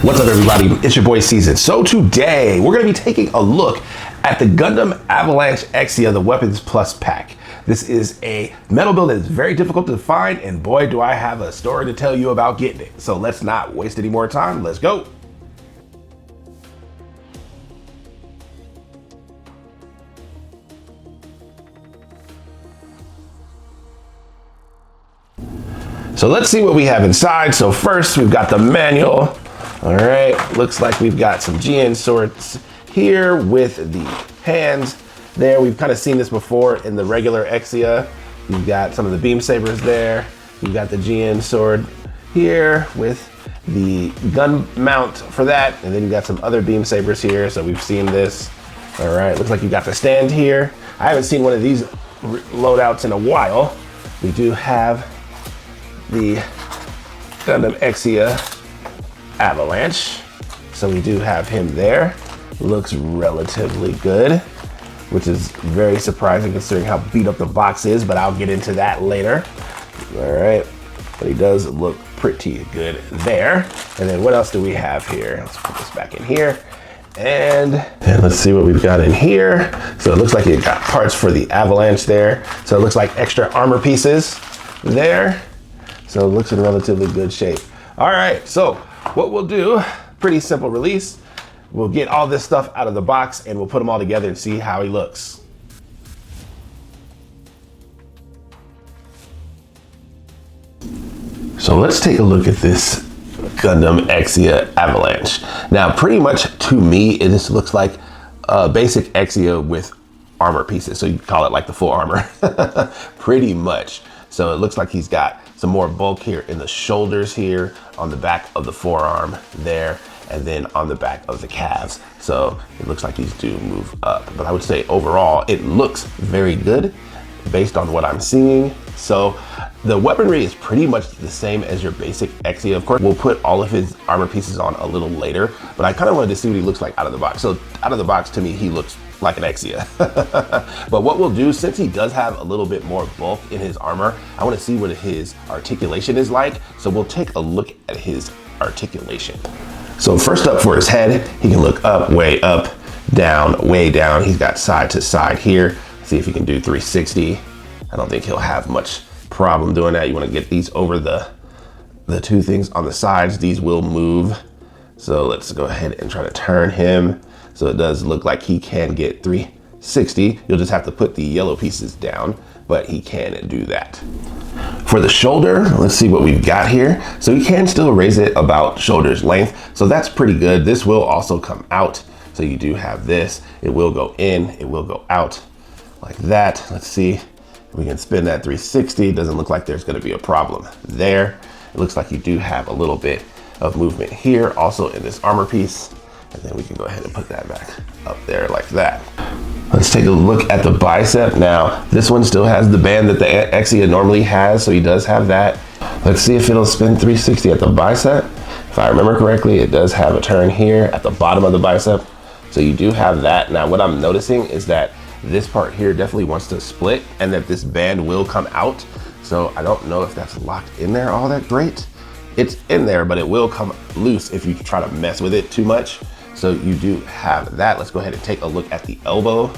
What's up, everybody? It's your boy Season. So today we're going to be taking a look at the Gundam Avalanche Exia, the Weapons Plus pack. This is a metal build that is very difficult to find, and boy, do I have a story to tell you about getting it. So let's not waste any more time. Let's go. So let's see what we have inside. So first, we've got the manual. All right, looks like we've got some GN swords here with the hands there. We've kind of seen this before in the regular Exia. You've got some of the beam sabers there. You've got the GN sword here with the gun mount for that. And then you've got some other beam sabers here. So we've seen this. All right, looks like you've got the stand here. I haven't seen one of these loadouts in a while. We do have the Gundam Exia Avalanche. So we do have him there. Looks relatively good, which is very surprising considering how beat up the box is, but I'll get into that later. All right, but he does look pretty good there. And then what else do we have here? Let's put this back in here. And let's see what we've got in here. So it looks like you got parts for the Avalanche there. So it looks like extra armor pieces there. So it looks in relatively good shape. All right, so what we'll do, pretty simple release. We'll get all this stuff out of the box and we'll put them all together and see how he looks. So let's take a look at this Gundam Exia Avalanche. Now, pretty much to me, it just looks like a basic Exia with armor pieces. So you call it like the full armor, pretty much. So it looks like he's got some more bulk here in the shoulders here, on the back of the forearm there, and then on the back of the calves. So it looks like these do move up. But I would say overall, it looks very good based on what I'm seeing. So the weaponry is pretty much the same as your basic Exia. Of course, we'll put all of his armor pieces on a little later, but I kind of wanted to see what he looks like out of the box. So out of the box, to me, he looks like an Exia. But what we'll do, since he does have a little bit more bulk in his armor, I want to see what his articulation is like. So we'll take a look at his articulation. So first up, for his head, he can look up, way down. He's got side to side here. See if he can do 360. I don't think he'll have much problem doing that. You want to get these over the two things on the sides. These will move. So let's go ahead and try to turn him. So it does look like he can get 360. You'll just have to put the yellow pieces down, but he can do that. For the shoulder, let's see what we've got here. So he can still raise it about shoulder's length. So that's pretty good. This will also come out. So you do have this. It will go in, it will go out like that. Let's see if we can spin that 360. It doesn't look like there's gonna be a problem there. It looks like you do have a little bit of movement here, also in this armor piece. And then we can go ahead and put that back up there like that. Let's take a look at the bicep. Now, this one still has the band that the Exia normally has, so he does have that. Let's see if it'll spin 360 at the bicep. If I remember correctly, it does have a turn here at the bottom of the bicep. So you do have that. Now, what I'm noticing is that this part here definitely wants to split and that this band will come out. So I don't know if that's locked in there all that great. It's in there, but it will come loose if you try to mess with it too much. So you do have that. Let's go ahead and take a look at the elbow.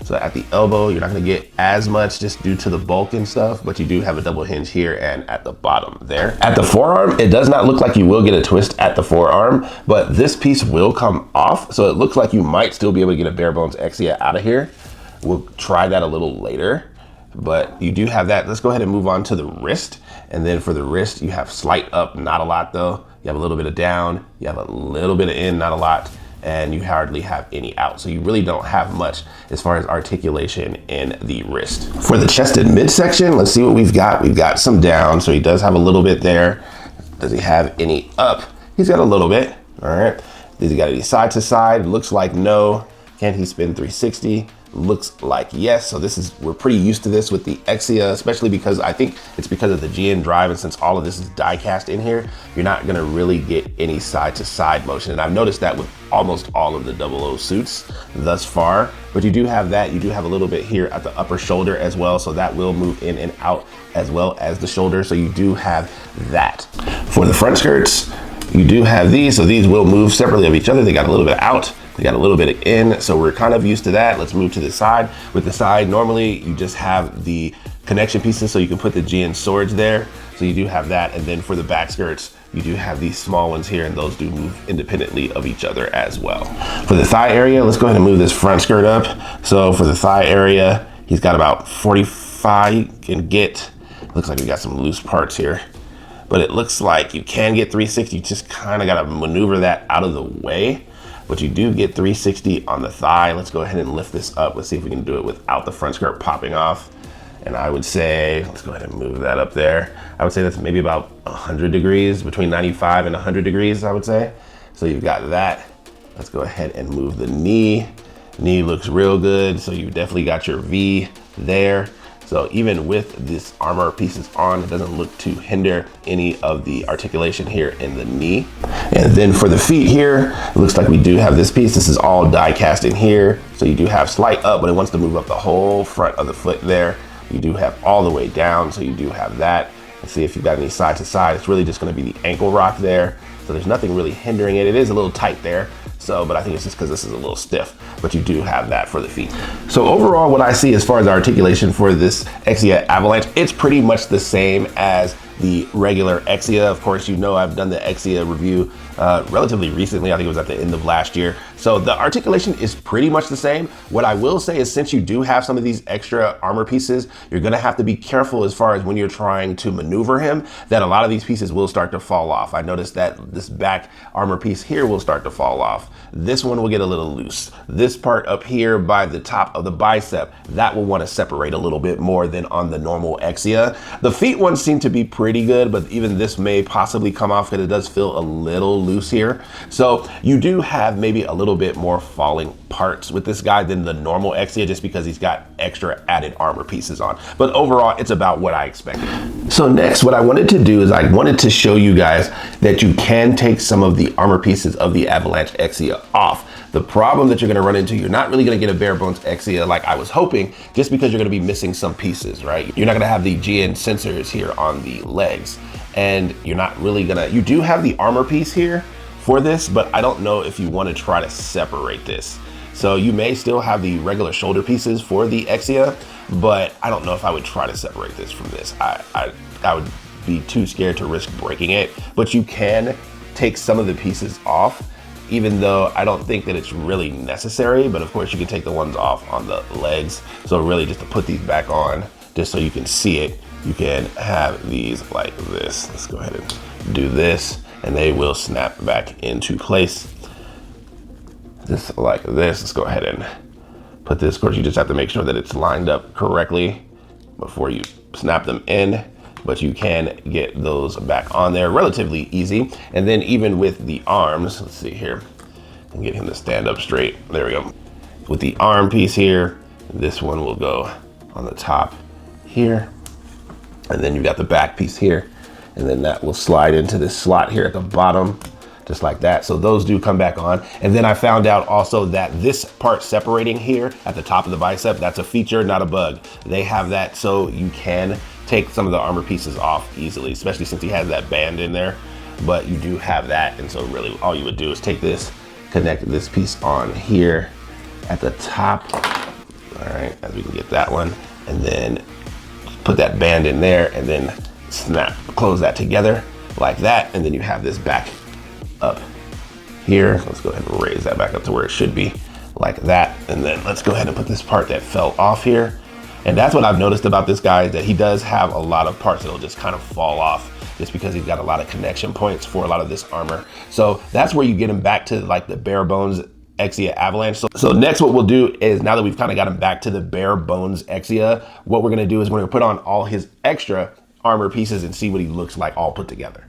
So at the elbow, you're not gonna get as much just due to the bulk and stuff, but you do have a double hinge here and at the bottom there. At the forearm, it does not look like you will get a twist at the forearm, but this piece will come off. So it looks like you might still be able to get a bare bones Exia out of here. We'll try that a little later, but you do have that. Let's go ahead and move on to the wrist. And then for the wrist, you have slight up, not a lot though. You have a little bit of down, you have a little bit of in, not a lot, and you hardly have any out. So you really don't have much as far as articulation in the wrist. For the chest and midsection, let's see what we've got. We've got some down, so he does have a little bit there. Does he have any up? He's got a little bit, all right. Does he got any side to side? Looks like no. Can he spin 360? Looks like yes. So we're pretty used to this with the Exia, especially because I think it's because of the GN drive, and since all of this is die cast in here, you're not gonna really get any side to side motion. And I've noticed that with almost all of the 00 suits thus far, but you do have that. You do have a little bit here at the upper shoulder as well. So that will move in and out as well as the shoulder. So you do have that. For the front skirts, you do have these, so these will move separately of each other. They got a little bit out, they got a little bit in, so we're kind of used to that. Let's move to the side. With the side, normally you just have the connection pieces, so you can put the GN swords there. So you do have that, and then for the back skirts, you do have these small ones here, and those do move independently of each other as well. For the thigh area, let's go ahead and move this front skirt up. So for the thigh area, he's got about 45 you can get. Looks like we got some loose parts here, but it looks like you can get 360. You just kind of got to maneuver that out of the way, but you do get 360 on the thigh. Let's go ahead and lift this up. Let's see if we can do it without the front skirt popping off. And I would say, let's go ahead and move that up there. I would say that's maybe about 100 degrees, between 95 and 100 degrees, I would say. So you've got that. Let's go ahead and move the knee. Knee looks real good. So you definitely got your V there. So even with this armor pieces on, it doesn't look to hinder any of the articulation here in the knee. And then for the feet here, it looks like we do have this piece. This is all die cast in here. So you do have slight up, but it wants to move up the whole front of the foot there. You do have all the way down, so you do have that. Let's see if you've got any side to side. It's really just gonna be the ankle rock there. So there's nothing really hindering it. It is a little tight there. So, but I think it's just because this is a little stiff, but you do have that for the feet. So overall, what I see as far as the articulation for this Exia Avalanche, it's pretty much the same as the regular Exia. Of course, you know I've done the Exia review relatively recently. I think it was at the end of last year. So the articulation is pretty much the same. What I will say is, since you do have some of these extra armor pieces, you're gonna have to be careful as far as when you're trying to maneuver him, that a lot of these pieces will start to fall off. I noticed that this back armor piece here will start to fall off. This one will get a little loose. This part up here by the top of the bicep, that will want to separate a little bit more than on the normal Exia. The feet ones seem to be pretty good, but even this may possibly come off because it does feel a little loose here. So you do have maybe a little bit more falling parts with this guy than the normal Exia, just because he's got extra added armor pieces on. But overall, it's about what I expected. So next, what I wanted to do is I wanted to show you guys that you can take some of the armor pieces of the Avalanche Exia off. The problem that you're going to run into, you're not really going to get a bare bones Exia like I was hoping, just because you're going to be missing some pieces, right? You're not going to have the GN sensors here on the legs, and you're not really going to, you do have the armor piece here for this, but I don't know if you want to try to separate this. So you may still have the regular shoulder pieces for the Exia, but I don't know if I would try to separate this from this. I would be too scared to risk breaking it, but you can take some of the pieces off, even though I don't think that it's really necessary. But of course you can take the ones off on the legs. So really just to put these back on, just so you can see it, you can have these like this. Let's go ahead and do this, and they will snap back into place. Just like this. Let's go ahead and put this. Of course, you just have to make sure that it's lined up correctly before you snap them in, but you can get those back on there relatively easy. And then even with the arms, let's see here, and get him to stand up straight. There we go. With the arm piece here, this one will go on the top here, and then you've got the back piece here, and then that will slide into this slot here at the bottom, just like that. So those do come back on. And then I found out also that this part separating here at the top of the bicep, that's a feature, not a bug. They have that, so you can take some of the armor pieces off easily, especially since he has that band in there. But you do have that, and so really all you would do is take this, connect this piece on here at the top. All right, as we can get that one, and then put that band in there, and then snap, close that together like that, and then you have this back up here. Let's go ahead and raise that back up to where it should be, like that. And then let's go ahead and put this part that fell off here. And that's what I've noticed about this guy, is that he does have a lot of parts that'll just kind of fall off, just because he's got a lot of connection points for a lot of this armor. So that's where you get him back to like the bare bones Exia Avalanche. So next what we'll do is, now that we've kind of got him back to the bare bones Exia, what we're gonna do is we're gonna put on all his extra armor pieces and see what he looks like all put together.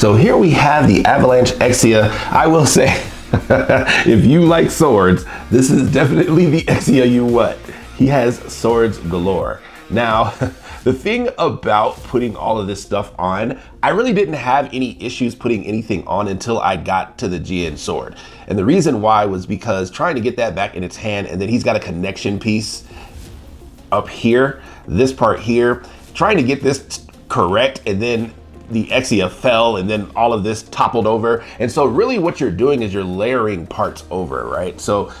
So here we have the Avalanche Exia. I will say, if you like swords, this is definitely the Exia you want. He has swords galore. Now, the thing about putting all of this stuff on, I really didn't have any issues putting anything on until I got to the GN sword. And the reason why was because trying to get that back in its hand, and then he's got a connection piece up here, this part here, trying to get this correct, and then the Exia fell and then all of this toppled over. And so really what you're doing is you're layering parts over, right? So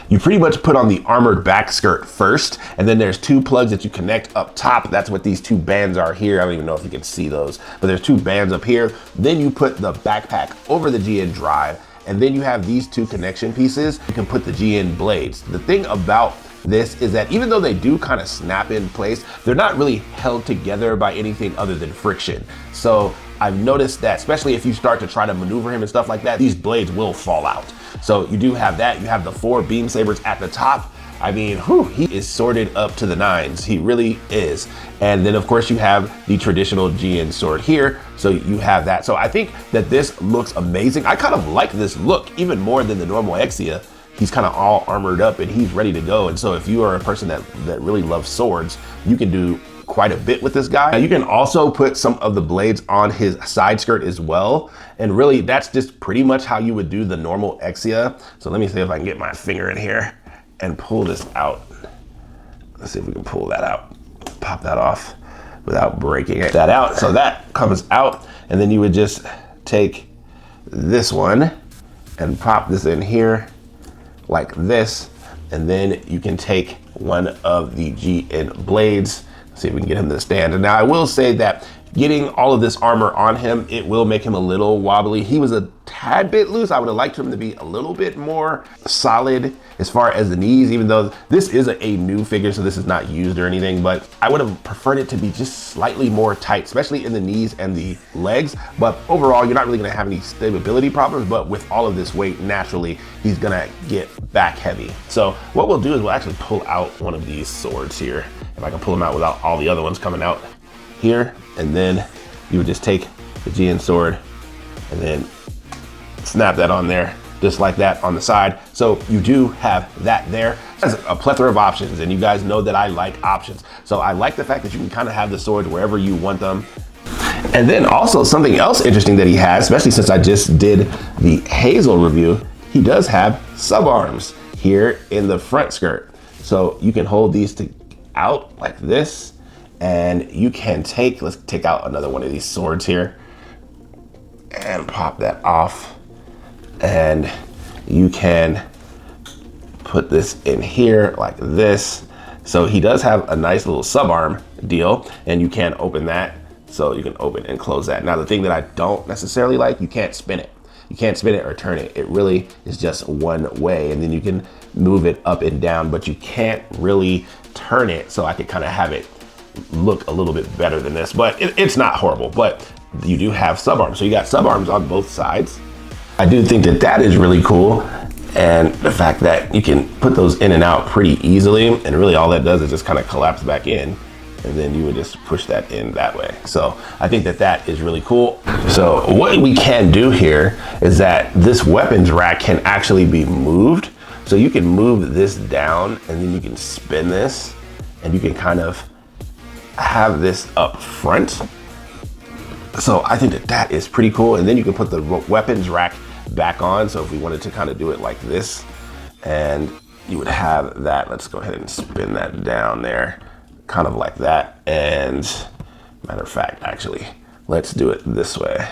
you pretty much put on the armored back skirt first, and then there's two plugs that you connect up top. That's what these two bands are here. I don't even know if you can see those, but there's two bands up here. Then you put the backpack over the GN drive, and then you have these two connection pieces. You can put the GN blades. The thing about this is that even though they do kind of snap in place, they're not really held together by anything other than friction. So I've noticed that, especially if you start to try to maneuver him and stuff like that, these blades will fall out. So you do have that. You have the 4 beam sabers at the top. I mean, whew, he is sorted up to the nines. He really is. And then of course you have the traditional GN sword here. So you have that. So I think that this looks amazing. I kind of like this look even more than the normal Exia. He's kind of all armored up and he's ready to go. And so if you are a person that really loves swords, you can do quite a bit with this guy. Now you can also put some of the blades on his side skirt as well. And really that's just pretty much how you would do the normal Exia. So let me see if I can get my finger in here and pull this out. Let's see if we can pull that out. Pop that off without breaking it. That out. So that comes out, and then you would just take this one and pop this in here like this, and then you can take one of the GN blades. Let's see if we can get him to stand. And now I will say that getting all of this armor on him, it will make him a little wobbly. He was a tad bit loose. I would have liked him to be a little bit more solid as far as the knees, even though this is a new figure, so this is not used or anything, but I would have preferred it to be just slightly more tight, especially in the knees and the legs. But overall, you're not really gonna have any stability problems, but with all of this weight, naturally, he's gonna get back heavy. So what we'll do is we'll actually pull out one of these swords here. If I can pull them out without all the other ones coming out here, and then you would just take the GN sword and then snap that on there, just like that on the side. So you do have that there. There's a plethora of options, and you guys know that I like options. So I like the fact that you can kind of have the swords wherever you want them. And then also something else interesting that he has, especially since I just did the Hazel review, he does have sub arms here in the front skirt. So you can hold these out like this, and you can take, let's take out another one of these swords here and pop that off. And you can put this in here like this. So he does have a nice little sub arm deal, and you can open that. So you can open and close that. Now the thing that I don't necessarily like, you can't spin it. You can't spin it or turn it. It really is just one way, and then you can move it up and down, but you can't really turn it. So I could kind of have it look a little bit better than this, but it's not horrible. But you do have sub arms. So you got sub arms on both sides. I do think that that is really cool. And the fact that you can put those in and out pretty easily, and really all that does is just kind of collapse back in, and then you would just push that in that way. So I think that that is really cool. So what we can do here is that this weapons rack can actually be moved. So you can move this down, and then you can spin this, and you can kind of have this up front. So I think that that is pretty cool. And then you can put the weapons rack back on. So if we wanted to kind of do it like this, and you would have that, let's go ahead and spin that down there, kind of like that. And matter of fact, actually, let's do it this way.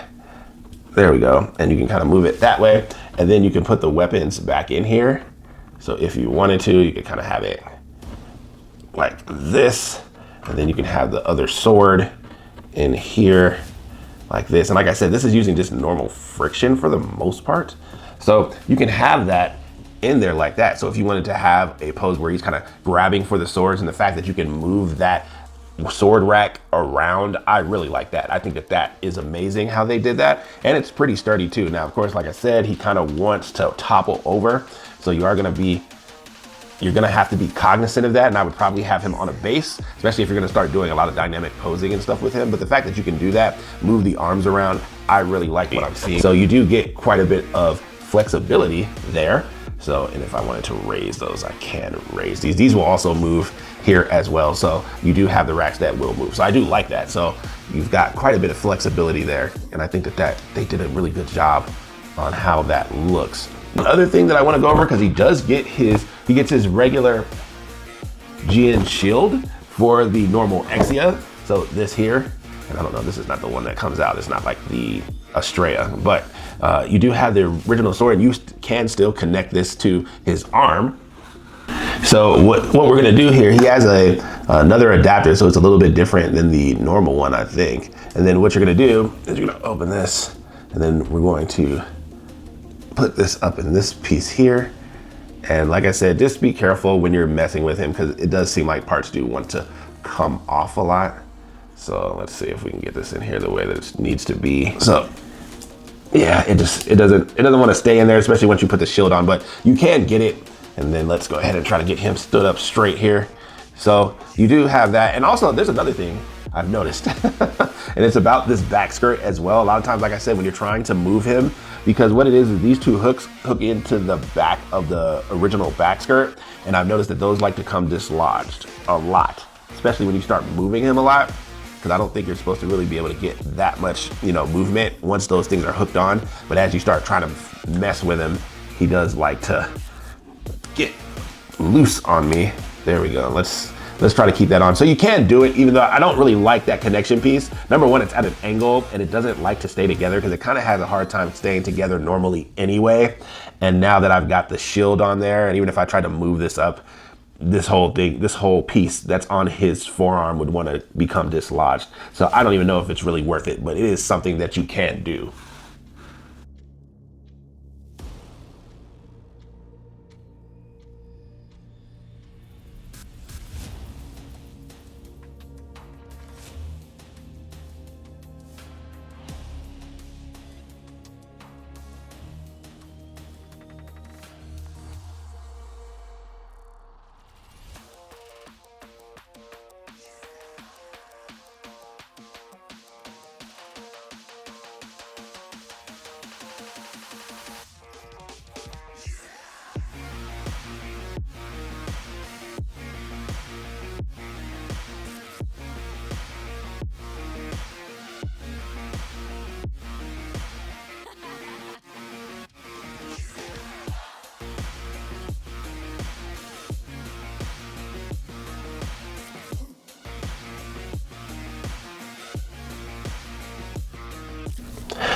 There we go. And you can kind of move it that way. And then you can put the weapons back in here. So if you wanted to, you could kind of have it like this. And then you can have the other sword in here like this. And like I said, this is using just normal friction for the most part. So you can have that in there like that. So if you wanted to have a pose where he's kind of grabbing for the swords, and the fact that you can move that sword rack around, I really like that. I think that that is amazing how they did that. And it's pretty sturdy too. Now, of course, like I said, he kind of wants to topple over. So you're gonna have to be cognizant of that, and I would probably have him on a base, especially if you're gonna start doing a lot of dynamic posing and stuff with him. But the fact that you can do that, move the arms around, I really like what I'm seeing. So you do get quite a bit of flexibility there. So, and if I wanted to raise those, I can raise these. These will also move here as well. So you do have the racks that will move. So I do like that. So you've got quite a bit of flexibility there. And I think that they did a really good job on how that looks. The other thing that I want to go over, because he gets his regular GN shield for the normal Exia. So this here, and I don't know, this is not the one that comes out. It's not like the Astrea, but you do have the original sword, and you can still connect this to his arm. So what we're gonna do here, he has another adapter, so it's a little bit different than the normal one, I think. And then what you're gonna do is you're gonna open this, and then we're going to put this up in this piece here. And like I said, just be careful when you're messing with him, because it does seem like parts do want to come off a lot. So let's see if we can get this in here the way that it needs to be. So yeah, it doesn't want to stay in there, especially once you put the shield on, but you can get it. And then let's go ahead and try to get him stood up straight here. So you do have that. And also there's another thing I've noticed, and it's about this back skirt as well. A lot of times, like I said, when you're trying to move him, because what it is these two hooks hook into the back of the original back skirt. And I've noticed that those like to come dislodged a lot, especially when you start moving him a lot. Because I don't think you're supposed to really be able to get that much, movement once those things are hooked on. But as you start trying to mess with him, he does like to get loose on me. There we go. Let's try to keep that on. So you can do it, even though I don't really like that connection piece. Number one, it's at an angle and it doesn't like to stay together because it kind of has a hard time staying together normally anyway. And now that I've got the shield on there, and even if I try to move this up, this whole piece that's on his forearm would want to become dislodged. So I don't even know if it's really worth it, but it is something that you can do.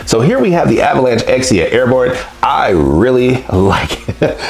So here we have the Avalanche Exia Airborne. I really like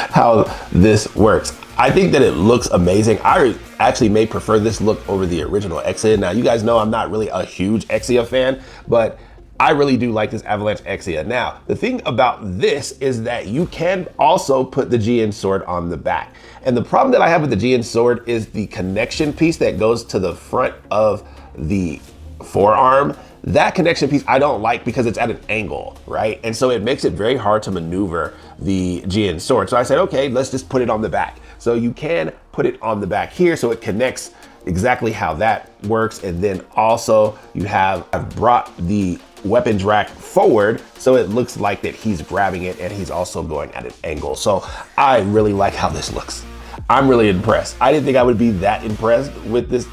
how this works. I think that it looks amazing. I actually may prefer this look over the original Exia. Now, you guys know I'm not really a huge Exia fan, but I really do like this Avalanche Exia. Now, the thing about this is that you can also put the GN sword on the back. And the problem that I have with the GN sword is the connection piece that goes to the front of the forearm. That connection piece I don't like because it's at an angle, right? And so it makes it very hard to maneuver the GN sword. So I said, okay, let's just put it on the back. So you can put it on the back here so it connects exactly how that works. And then also I've brought the weapons rack forward so it looks like that he's grabbing it and he's also going at an angle. So I really like how this looks. I'm really impressed. I didn't think I would be that impressed with this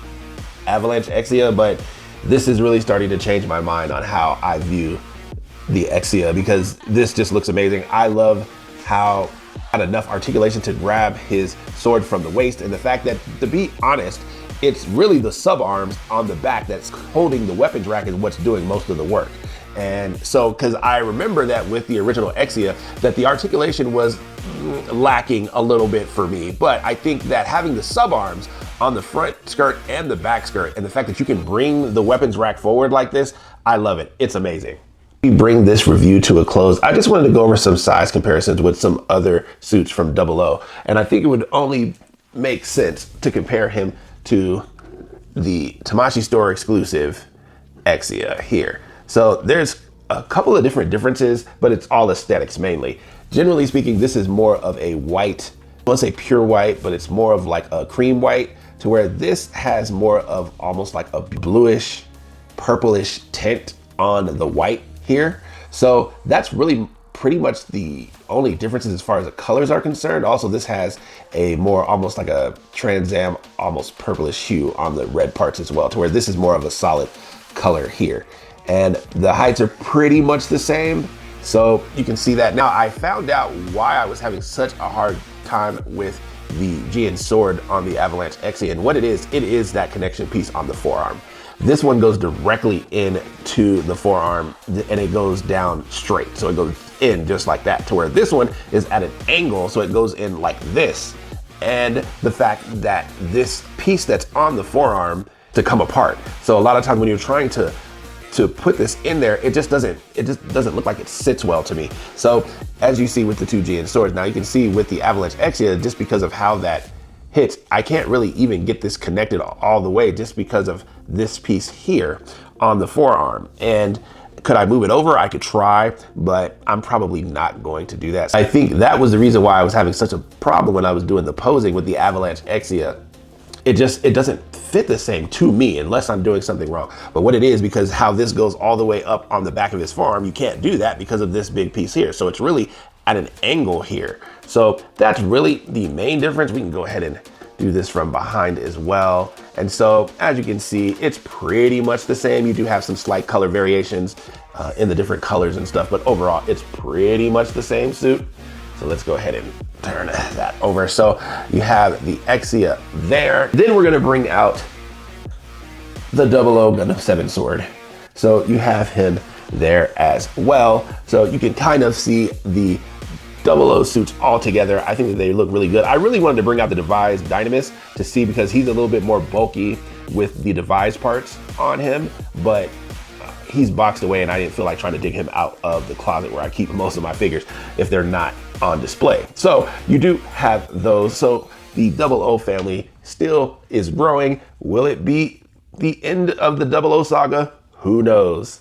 Avalanche Exia, but this is really starting to change my mind on how I view the Exia, because this just looks amazing. I love how had enough articulation to grab his sword from the waist, and the fact that, to be honest, it's really the sub arms on the back that's holding the weapons rack is what's doing most of the work. And so, because I remember that with the original Exia, that the articulation was lacking a little bit for me, but I think that having the sub arms on the front skirt and the back skirt, and the fact that you can bring the weapons rack forward like this, I love it. It's amazing. We bring this review to a close. I just wanted to go over some size comparisons with some other suits from 00, and I think it would only make sense to compare him to the Tamashii store exclusive Exia here. So there's a couple of differences, but it's all aesthetics mainly. Generally speaking, this is more of a white, I won't say pure white, but it's more of like a cream white, to where this has more of almost like a bluish, purplish tint on the white here. So that's really pretty much the only differences as far as the colors are concerned. Also, this has a more almost like a Trans Am, almost purplish hue on the red parts as well, to where this is more of a solid color here. And the heights are pretty much the same. So you can see that. Now, I found out why I was having such a hard time with the GN sword on the Avalanche Exia, and what it is that connection piece on the forearm. This one goes directly into the forearm and it goes down straight. So it goes in just like that, to where this one is at an angle. So it goes in like this. And the fact that this piece that's on the forearm to come apart. So a lot of times when you're trying to put this in there, it just doesn't look like it sits well to me. So as you see with the two GN swords, now you can see with the Avalanche Exia, just because of how that hits, I can't really even get this connected all the way just because of this piece here on the forearm. And could I move it over? I could try, but I'm probably not going to do that. I think that was the reason why I was having such a problem when I was doing the posing with the Avalanche Exia. It doesn't fit the same to me unless I'm doing something wrong. But what it is, because how this goes all the way up on the back of his forearm, you can't do that because of this big piece here. So it's really at an angle here. So that's really the main difference. We can go ahead and do this from behind as well. And so as you can see, it's pretty much the same. You do have some slight color variations in the different colors and stuff, but overall it's pretty much the same suit. So let's go ahead and turn that over. So you have the Exia there. Then we're gonna bring out the 00 Gundam 7 sword. So you have him there as well. So you can kind of see the 00 suits all together. I think that they look really good. I really wanted to bring out the Devised Dynamis to see, because he's a little bit more bulky with the Devised parts on him, but he's boxed away and I didn't feel like trying to dig him out of the closet where I keep most of my figures if they're not on display. So you do have those. So the 00 family still is growing. Will it be the end of the 00 saga? Who knows?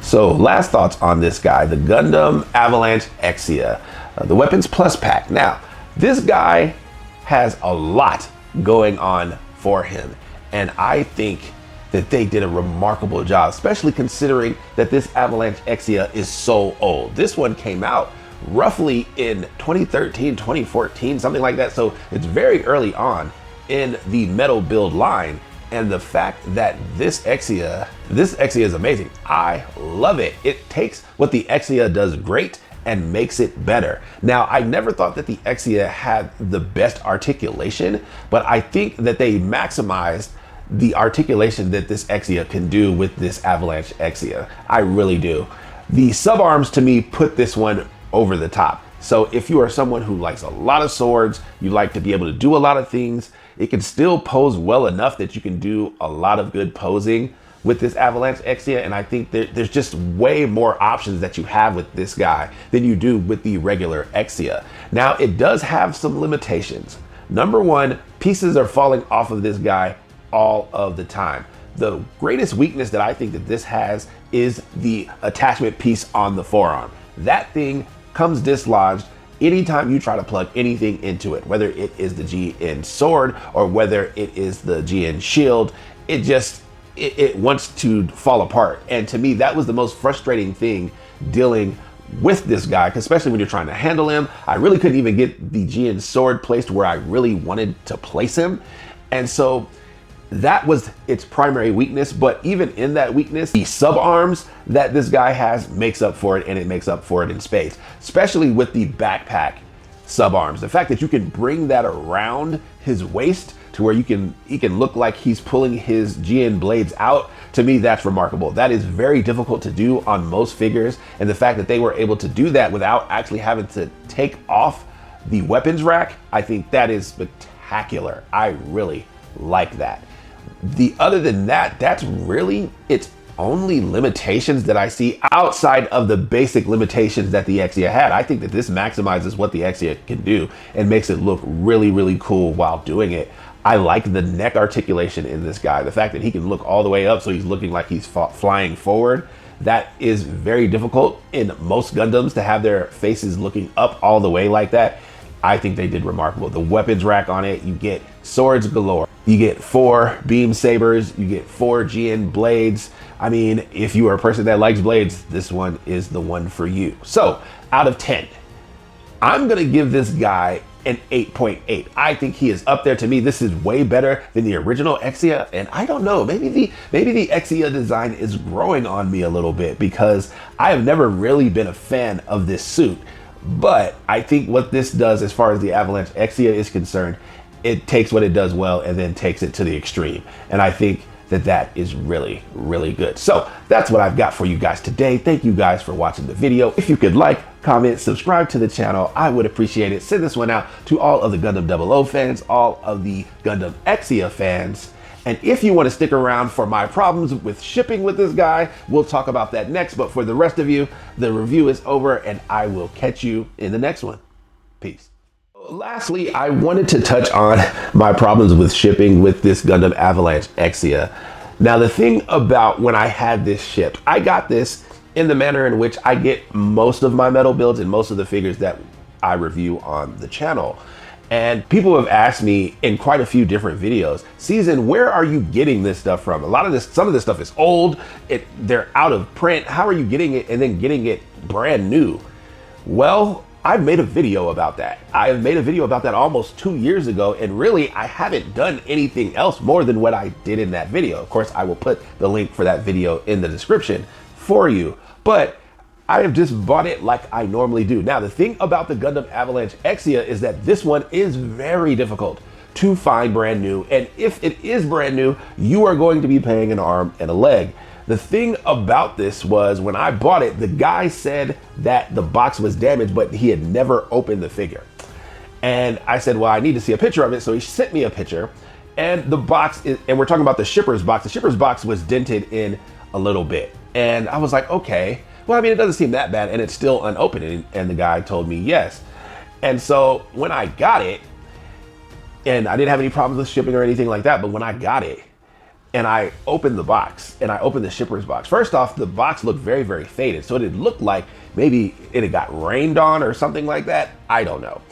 So last thoughts on this guy, the Gundam Avalanche Exia, the Weapons Plus pack. Now, this guy has a lot going on for him. And I think that they did a remarkable job, especially considering that this Avalanche Exia is so old. This one came out roughly in 2013, 2014, something like that. So it's very early on in the metal build line. And the fact that this Exia is amazing. I love it. It takes what the Exia does great and makes it better. Now, I never thought that the Exia had the best articulation, but I think that they maximized the articulation that this Exia can do with this Avalanche Exia. I really do. The subarms to me put this one over the top. So if you are someone who likes a lot of swords, you like to be able to do a lot of things, it can still pose well enough that you can do a lot of good posing with this Avalanche Exia. And I think there's just way more options that you have with this guy than you do with the regular Exia. Now, it does have some limitations. Number one, pieces are falling off of this guy all of the time. The greatest weakness that I think that this has is the attachment piece on the forearm. That thing comes dislodged anytime you try to plug anything into it, whether it is the GN sword or whether it is the GN shield. It wants to fall apart. And to me, that was the most frustrating thing dealing with this guy, especially when you're trying to handle him. I really couldn't even get the GN sword placed where I really wanted to place him. And so that was its primary weakness. But even in that weakness, the sub arms that this guy has makes up for it, and it makes up for it in spades, especially with the backpack sub arms. The fact that you can bring that around his waist to where he can look like he's pulling his GN blades out, to me, that's remarkable. That is very difficult to do on most figures. And the fact that they were able to do that without actually having to take off the weapons rack, I think that is spectacular. I really like that. Other than that, that's really its only limitations that I see outside of the basic limitations that the Exia had. I think that this maximizes what the Exia can do and makes it look really, really cool while doing it. I like the neck articulation in this guy. The fact that he can look all the way up so he's looking like he's flying forward. That is very difficult in most Gundams to have their faces looking up all the way like that. I think they did remarkable. The weapons rack on it, you get swords galore. You get 4 beam sabers, you get 4 GN blades. I mean, if you are a person that likes blades, this one is the one for you. So, out of 10, I'm gonna give this guy an 8.8. I think he is up there. To me, this is way better than the original Exia, and I don't know, maybe the Exia design is growing on me a little bit because I have never really been a fan of this suit. But I think what this does as far as the Avalanche Exia is concerned, it takes what it does well and then takes it to the extreme. And I think that that is really, really good. So that's what I've got for you guys today. Thank you guys for watching the video. If you could like, comment, subscribe to the channel, I would appreciate it. Send this one out to all of the Gundam 00 fans, all of the Gundam Exia fans. And if you want to stick around for my problems with shipping with this guy, we'll talk about that next. But for the rest of you, the review is over and I will catch you in the next one. Peace. Lastly, I wanted to touch on my problems with shipping with this Gundam Avalanche Exia. Now, the thing about when I had this shipped, I got this in the manner in which I get most of my metal builds and most of the figures that I review on the channel. And people have asked me in quite a few different videos, Season, where are you getting this stuff from? Some of this stuff is old, they're out of print. How are you getting it and then getting it brand new? Well, I've made a video about that. I made a video about that almost 2 years ago, and really I haven't done anything else more than what I did in that video. Of course, I will put the link for that video in the description for you, but I have just bought it like I normally do. Now, the thing about the Gundam Avalanche Exia is that this one is very difficult to find brand new, and if it is brand new, you are going to be paying an arm and a leg. The thing about this was when I bought it, the guy said that the box was damaged, but he had never opened the figure. And I said, well, I need to see a picture of it. So he sent me a picture, and the box is, and we're talking about the shipper's box. The shipper's box was dented in a little bit. And I was like, okay, well, I mean, it doesn't seem that bad, and it's still unopened. And the guy told me yes. And so when I got it, and I didn't have any problems with shipping or anything like that, but when I got it, and I opened the box and I opened the shipper's box. First off, the box looked very, very faded. So it looked like maybe it had got rained on or something like that. I don't know.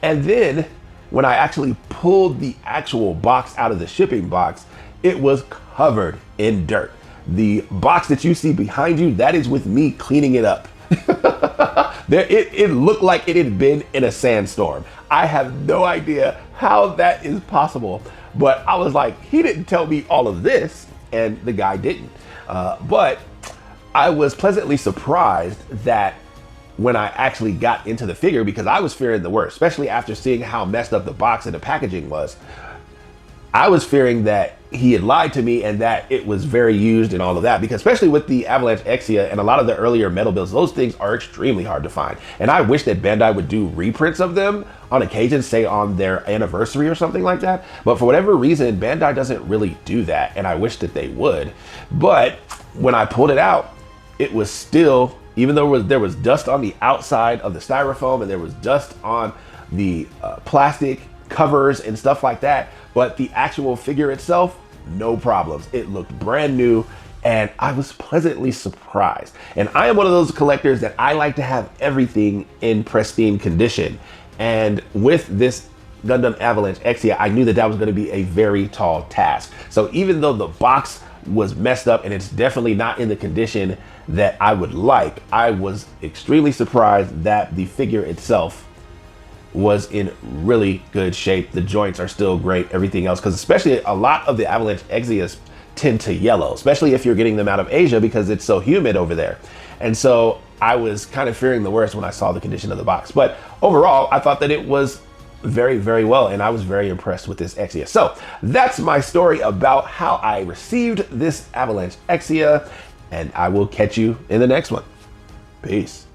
And then when I actually pulled the actual box out of the shipping box, it was covered in dirt. The box that you see behind you, that is with me cleaning it up. It looked like it had been in a sandstorm. I have no idea how that is possible. But I was like, he didn't tell me all of this, and the guy didn't. But I was pleasantly surprised that when I actually got into the figure, because I was fearing the worst, especially after seeing how messed up the box and the packaging was. I was fearing that he had lied to me and that it was very used and all of that, because especially with the Avalanche Exia and a lot of the earlier metal builds, those things are extremely hard to find. And I wish that Bandai would do reprints of them on occasion, say on their anniversary or something like that. But for whatever reason, Bandai doesn't really do that, and I wish that they would. But when I pulled it out, it was still, even though there was dust on the outside of the styrofoam and there was dust on the plastic covers and stuff like that, but the actual figure itself, no problems. It looked brand new, and I was pleasantly surprised. And I am one of those collectors that I like to have everything in pristine condition. And with this Gundam Avalanche Exia, I knew that that was going to be a very tall task. So even though the box was messed up and it's definitely not in the condition that I would like, I was extremely surprised that the figure itself was in really good shape. The joints are still great, everything else, because especially a lot of the Avalanche Exias tend to yellow, especially if you're getting them out of Asia because it's so humid over there. And so I was kind of fearing the worst when I saw the condition of the box. But overall, I thought that it was very, very well, and I was very impressed with this Exia. So that's my story about how I received this Avalanche Exia, and I will catch you in the next one. Peace.